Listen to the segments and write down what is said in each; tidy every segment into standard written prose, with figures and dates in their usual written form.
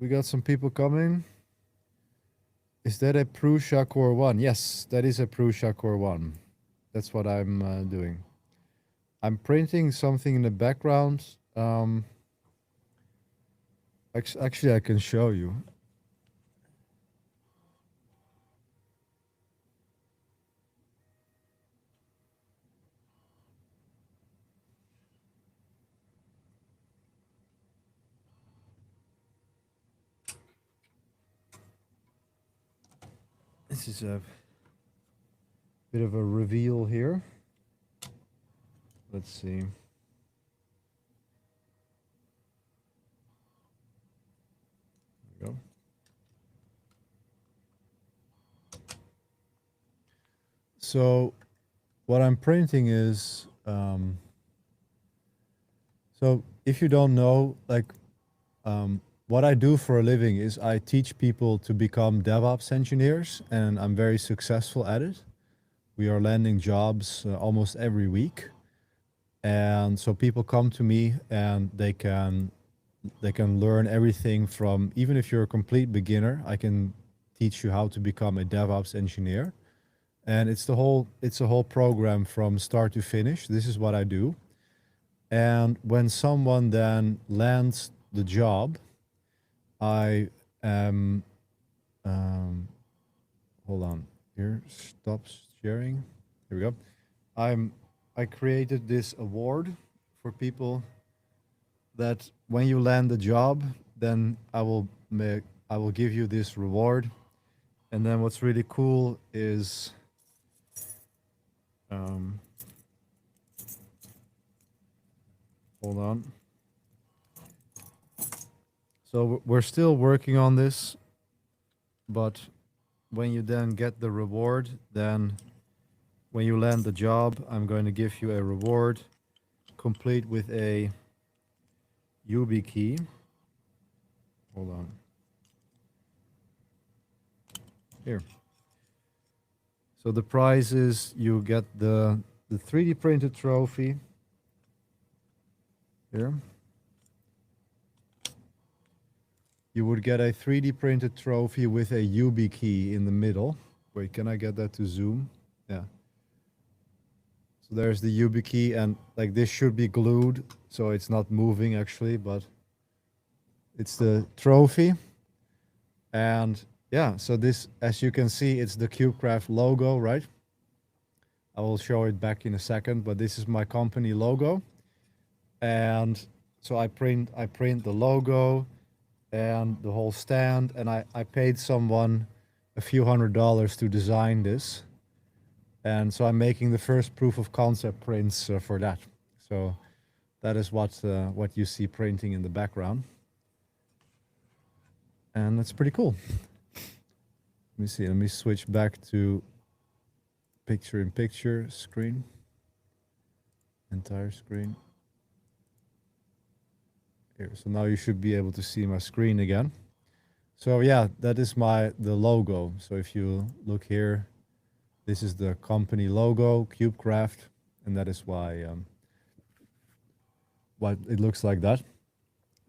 we got some people coming. Is that a Prusa Core 1? Yes, that is a Prusa Core 1. That's what I'm doing. I'm printing something in the background. Actually, I can show you. This is a bit of a reveal here. Let's see. There we go. So what I'm printing is, so if you don't know, like, what I do for a living is I teach people to become DevOps engineers, and I'm very successful at it. We are landing jobs almost every week. And so people come to me and they can learn everything from, even if you're a complete beginner, I can teach you how to become a DevOps engineer. And it's a whole program from start to finish. This is what I do. And when someone then lands the job, I am, hold on, here, stop sharing. Here we go. I created this award for people that when you land the job, then I will give you this reward. And then what's really cool is, hold on. So we're still working on this, but when you then get the reward, then when you land the job, I'm going to give you a reward complete with a YubiKey. Hold on. Here. So the prize is you get the 3D printed trophy. Here. You would get a 3D printed trophy with a YubiKey in the middle. Wait, can I get that to zoom? Yeah. So there's the YubiKey, and like this should be glued, so it's not moving actually, but it's the trophy. And yeah, so this, as you can see, it's the KubeCraft logo, right? I will show it back in a second, but this is my company logo. And so I print the logo and the whole stand, and I paid someone a few $100s to design this. And so I'm making the first proof of concept prints for that. So that is what you see printing in the background. And that's pretty cool. Let me see, let me switch back to picture-in-picture screen. Entire screen. Here, so now you should be able to see my screen again. So yeah, that is the logo. So if you look here, this is the company logo, KubeCraft, and that is why it looks like that.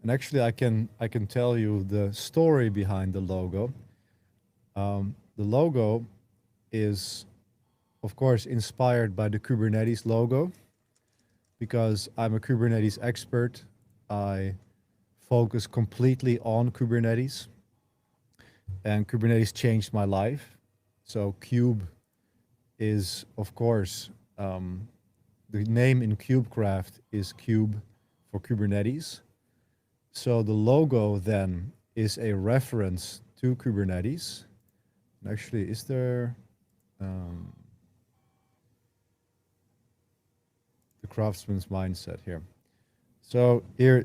And actually, I can tell you the story behind the logo. The logo is, of course, inspired by the Kubernetes logo, because I'm a Kubernetes expert. I focus completely on Kubernetes, and Kubernetes changed my life. So Kube is, of course, the name in KubeCraft is Kube for Kubernetes. So the logo then is a reference to Kubernetes. And actually, is there the Craftsman's mindset here? So here,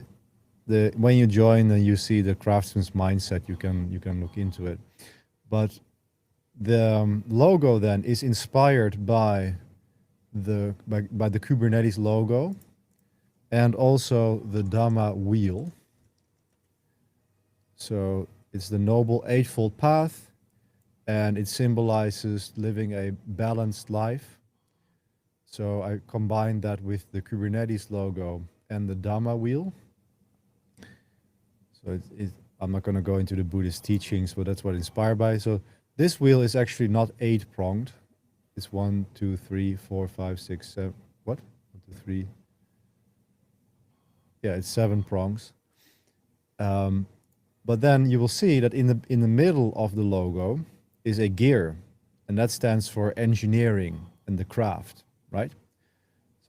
when you join and you see the Craftsman's mindset, you can look into it. But the logo then is inspired by the Kubernetes logo, and also the Dhamma wheel. So it's the Noble Eightfold Path, and it symbolizes living a balanced life. So I combined that with the Kubernetes logo and the Dhamma wheel. So I'm not going to go into the Buddhist teachings, but that's what inspired by. So this wheel is actually not 8-pronged. It's 1, 2, 3, 4, 5, 6, 7. What? 1, 2, 3. Yeah, it's 7 prongs. But then you will see that in the middle of the logo is a gear, and that stands for engineering and the craft, right?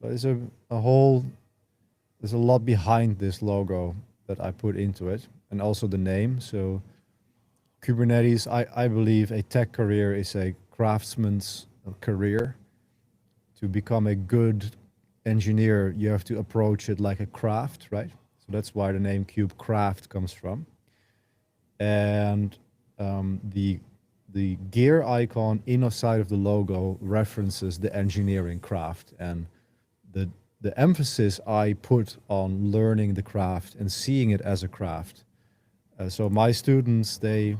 So there's there's a lot behind this logo that I put into it, and also the name. So Kubernetes, I believe a tech career is a craftsman's career. To become a good engineer, you have to approach it like a craft, right? So that's why the name KubeCraft comes from. And the gear icon inside of the logo references the engineering craft, and the emphasis I put on learning the craft and seeing it as a craft. So my students, this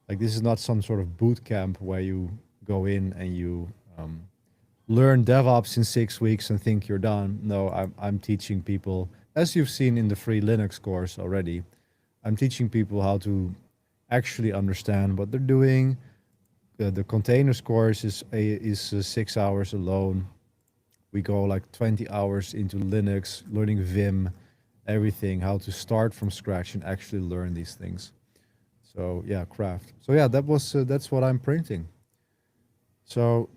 is not some sort of boot camp where you go in and you learn DevOps in 6 weeks and think you're done. No, I'm teaching people, as you've seen in the free Linux course already, I'm teaching people how to actually understand what they're doing. The containers course is 6 hours alone. We go like 20 hours into Linux, learning Vim, everything, how to start from scratch and actually learn these things. So yeah, craft. So yeah, that's what I'm printing. So